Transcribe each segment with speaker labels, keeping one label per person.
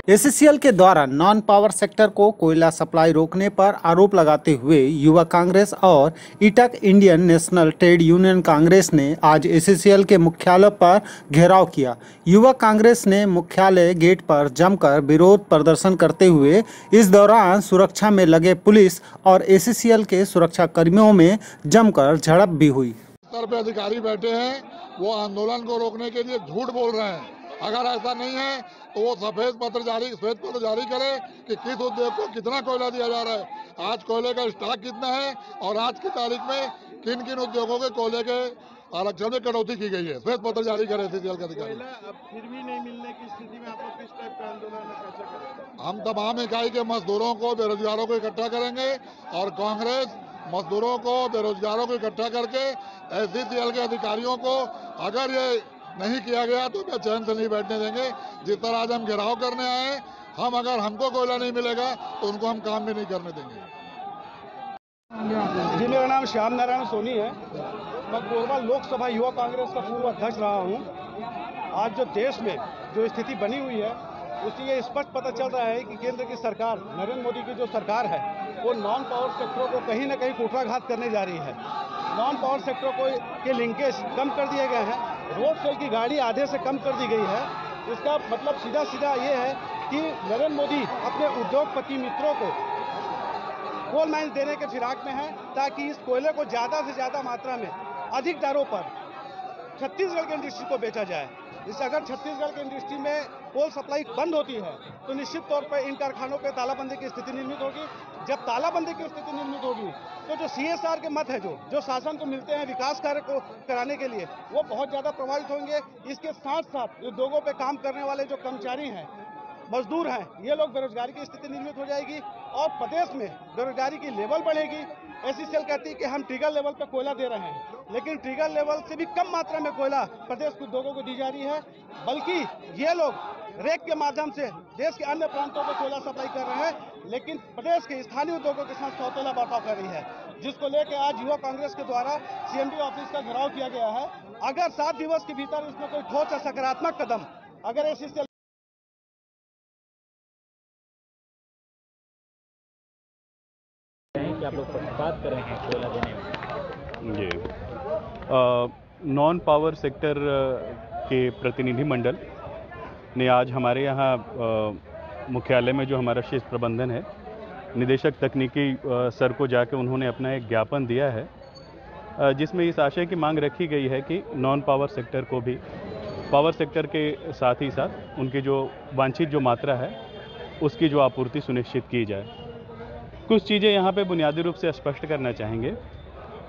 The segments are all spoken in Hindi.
Speaker 1: एसीसीएल के द्वारा नॉन पावर सेक्टर को कोयला सप्लाई रोकने पर आरोप लगाते हुए युवा कांग्रेस और ईटक इंडियन नेशनल ट्रेड यूनियन कांग्रेस ने आज एसीसीएल के मुख्यालय पर घेराव किया। युवा कांग्रेस ने मुख्यालय गेट पर जमकर विरोध प्रदर्शन करते हुए इस दौरान सुरक्षा में लगे पुलिस और एसीसीएल के सुरक्षा कर्मियों में जमकर झड़प भी हुई।
Speaker 2: स्तर पे अधिकारी बैठे हैं, वो आंदोलन को रोकने के लिए झूठ बोल रहे हैं। अगर ऐसा नहीं है तो वो श्वेत पत्र जारी करे कि किस उद्योग को कितना कोयला दिया जा रहा है, आज कोयले का स्टॉक कितना है और आज की तारीख में किन किन उद्योगों के कोयले के आरक्षण में कटौती की गई है। श्वेत पत्र जारी करे एसीसीएल के अधिकारी।
Speaker 3: अब फिर भी नहीं मिलने की स्थिति में आप लोग किस टाइप का आंदोलन कैसे करेंगे?
Speaker 2: हम तमाम इकाई के मजदूरों को, बेरोजगारों को इकट्ठा करेंगे और कांग्रेस मजदूरों को, बेरोजगारों को इकट्ठा करके एसीसीएल के अधिकारियों को अगर ये नहीं किया गया तो मैं चैन से नहीं बैठने देंगे। जिस तरह आज हम घेराव करने आए, अगर हमको कोयला नहीं मिलेगा तो उनको हम काम भी नहीं करने देंगे।
Speaker 3: जी, मेरा नाम श्याम नारायण सोनी है। मैं कोरबा लोकसभा युवा कांग्रेस का पूर्व अध्यक्ष रहा हूँ। आज जो देश में जो स्थिति बनी हुई है उससे ये स्पष्ट पता चल रहा है कि केंद्र की सरकार, नरेंद्र मोदी की जो सरकार है, वो नॉन पावर सेक्टरों को कहीं ना कहीं कुठाराघात करने जा रही है। नॉन पावर सेक्टरों को के लिंकेज कम कर दिए गए हैं, रोड सेल की गाड़ी आधे से कम कर दी गई है। इसका मतलब सीधा ये है कि नरेंद्र मोदी अपने उद्योगपति मित्रों को कोल माइंस देने के फिराक में है ताकि इस कोयले को ज़्यादा से ज़्यादा मात्रा में अधिक दरों पर छत्तीसगढ़ की इंडस्ट्री को बेचा जाए। इससे अगर छत्तीसगढ़ की इंडस्ट्री में कोल सप्लाई बंद होती है तो निश्चित तौर पर इन कारखानों पे तालाबंदी की स्थिति निर्मित होगी। जब तालाबंदी की स्थिति निर्मित होगी तो जो CSR के मत है, जो शासन को मिलते हैं विकास कार्य को कराने के लिए, वो बहुत ज़्यादा प्रभावित होंगे। इसके साथ साथ उद्योगों पे काम करने वाले जो कर्मचारी हैं, मजदूर हैं, ये लोग बेरोजगारी की स्थिति निर्मित हो जाएगी और प्रदेश में बेरोजगारी की लेवल बढ़ेगी। एसीसीएल कहती है कि हम ट्रिगर लेवल पर कोयला दे रहे हैं, लेकिन ट्रिगर लेवल से भी कम मात्रा में कोयला प्रदेश के उद्योगों को दी जा रही है। बल्कि ये लोग रेक के माध्यम से देश के अन्य प्रांतों को कोयला सप्लाई कर रहे हैं, लेकिन प्रदेश के स्थानीय उद्योगों के साथ सौतेला बर्ताव कर रही है, जिसको लेकर आज युवा कांग्रेस के द्वारा CMD ऑफिस का घेराव किया गया है। अगर 7 दिवस के भीतर इसमें कोई ठोस और सकारात्मक कदम अगर एसीसीएल
Speaker 4: आप लोग बात कर रहे हैं कोयला देने में।
Speaker 5: जी, नॉन पावर सेक्टर के प्रतिनिधि मंडल ने आज हमारे यहाँ मुख्यालय में जो हमारा शीर्ष प्रबंधन है, निदेशक तकनीकी सर को जाके उन्होंने अपना एक ज्ञापन दिया है, जिसमें इस आशय की मांग रखी गई है कि नॉन पावर सेक्टर को भी पावर सेक्टर के साथ ही साथ उनकी जो वांछित जो मात्रा है उसकी जो आपूर्ति सुनिश्चित की जाए। कुछ चीज़ें यहाँ पे बुनियादी रूप से स्पष्ट करना चाहेंगे।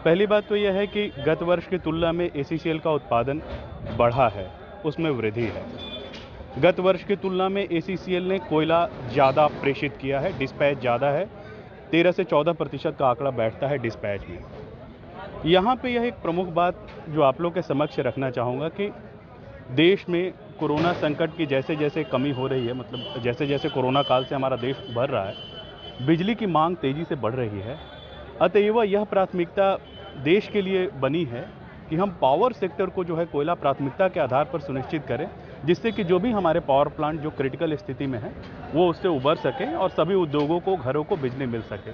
Speaker 5: पहली बात तो यह है कि गत वर्ष की तुलना में एसीसीएल का उत्पादन बढ़ा है, उसमें वृद्धि है। गत वर्ष की तुलना में एसीसीएल ने कोयला ज़्यादा प्रेषित किया है, डिस्पैच ज़्यादा है, 13 से 14% का आंकड़ा बैठता है डिस्पैच में। यहाँ पे यह एक प्रमुख बात जो आप लोग के समक्ष रखना चाहूँगा कि देश में कोरोना संकट की जैसे जैसे कमी हो रही है, मतलब जैसे जैसे कोरोना काल से हमारा देश उभर रहा है, बिजली की मांग तेज़ी से बढ़ रही है। अतएव यह प्राथमिकता देश के लिए बनी है कि हम पावर सेक्टर को जो है कोयला प्राथमिकता के आधार पर सुनिश्चित करें, जिससे कि जो भी हमारे पावर प्लांट जो क्रिटिकल स्थिति में है वो उससे उबर सकें और सभी उद्योगों को, घरों को बिजली मिल सके।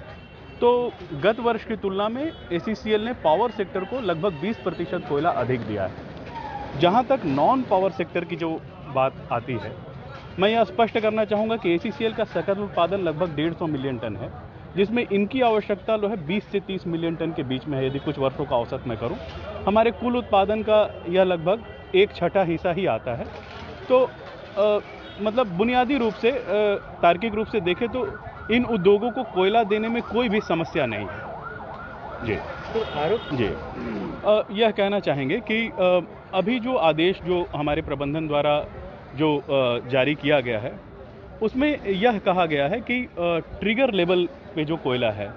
Speaker 5: तो गत वर्ष की तुलना में एसीसीएल ने पावर सेक्टर को लगभग 20% कोयला अधिक दिया है। जहाँ तक नॉन पावर सेक्टर की जो बात आती है, मैं यह स्पष्ट करना चाहूँगा कि एसीसीएल का सकल उत्पादन लगभग 150 मिलियन टन है, जिसमें इनकी आवश्यकता जो है 20 से 30 मिलियन टन के बीच में है। यदि कुछ वर्षों का औसत मैं करूँ, हमारे कुल उत्पादन का यह लगभग 1/6 हिस्सा ही आता है। तो मतलब बुनियादी रूप से तार्किक रूप से देखें तो इन उद्योगों को कोयला देने में कोई भी समस्या नहीं है। जी,
Speaker 4: तो आरोप
Speaker 5: जी यह कहना चाहेंगे कि अभी जो आदेश जो हमारे प्रबंधन द्वारा जो जारी किया गया है, उसमें यह कहा गया है कि ट्रिगर लेवल पे जो कोयला है,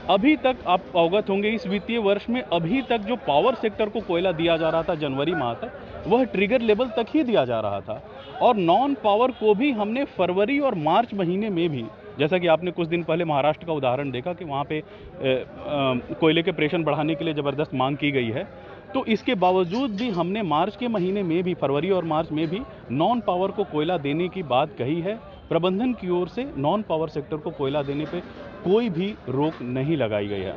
Speaker 5: अभी तक आप अवगत होंगे इस वित्तीय वर्ष में अभी तक जो पावर सेक्टर को कोयला दिया जा रहा था जनवरी माह तक, वह ट्रिगर लेवल तक ही दिया जा रहा था। और नॉन पावर को भी हमने फरवरी और मार्च महीने में भी, जैसा कि आपने कुछ दिन पहले महाराष्ट्र का उदाहरण देखा कि वहाँ पे कोयले के प्रेषण बढ़ाने के लिए ज़बरदस्त मांग की गई है, तो इसके बावजूद भी हमने मार्च के महीने में भी, फरवरी और मार्च में भी नॉन पावर को कोयला देने की बात कही है। प्रबंधन की ओर से नॉन पावर सेक्टर को कोयला देने पे कोई भी रोक नहीं लगाई गई है।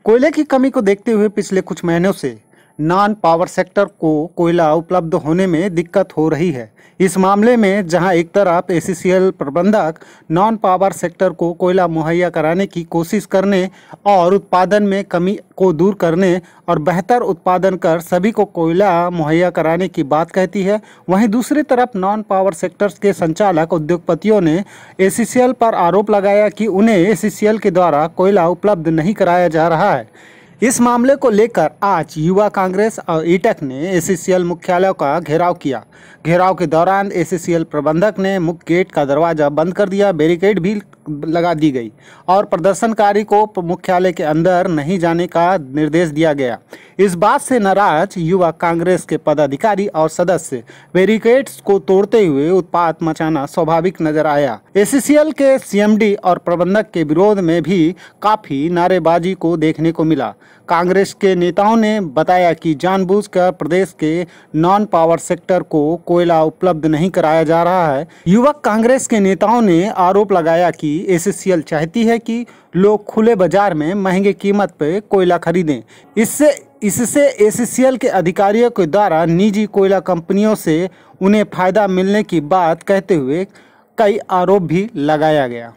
Speaker 1: कोयले की कमी को देखते हुए पिछले कुछ महीनों से नॉन पावर सेक्टर को कोयला उपलब्ध होने में दिक्कत हो रही है। इस मामले में जहां एक तरफ एसीसीएल प्रबंधक नॉन पावर सेक्टर को कोयला मुहैया कराने की कोशिश करने और उत्पादन में कमी को दूर करने और बेहतर उत्पादन कर सभी को कोयला मुहैया कराने की बात कहती है, वहीं दूसरी तरफ नॉन पावर सेक्टर्स के संचालक उद्योगपतियों ने एसीसीएल पर आरोप लगाया कि उन्हें एसीसीएल के द्वारा कोयला उपलब्ध नहीं कराया जा रहा है। इस मामले को लेकर आज युवा कांग्रेस और ईटक ने एसीसीएल मुख्यालय का घेराव किया। घेराव के दौरान एसीसीएल प्रबंधक ने मुख्य गेट का दरवाजा बंद कर दिया, बैरिकेड भी लगा दी गई और प्रदर्शनकारी को मुख्यालय के अंदर नहीं जाने का निर्देश दिया गया। इस बात से नाराज युवा कांग्रेस के पदाधिकारी और सदस्य बैरिकेड्स को तोड़ते हुए उत्पात मचाना स्वाभाविक नजर आया। एसीसीएल के सीएमडी और प्रबंधक के विरोध में भी काफी नारेबाजी को देखने को मिला। कांग्रेस के नेताओं ने बताया कि जानबूझकर प्रदेश के नॉन पावर सेक्टर को कोयला उपलब्ध नहीं कराया जा रहा है। युवक कांग्रेस के नेताओं ने आरोप लगाया कि एसीसीएल चाहती है कि लोग खुले बाजार में महंगे कीमत पर कोयला खरीदें। इससे एसीसीएल के अधिकारियों के द्वारा निजी कोयला कंपनियों से उन्हें फायदा मिलने की बात कहते हुए कई आरोप भी लगाया गया।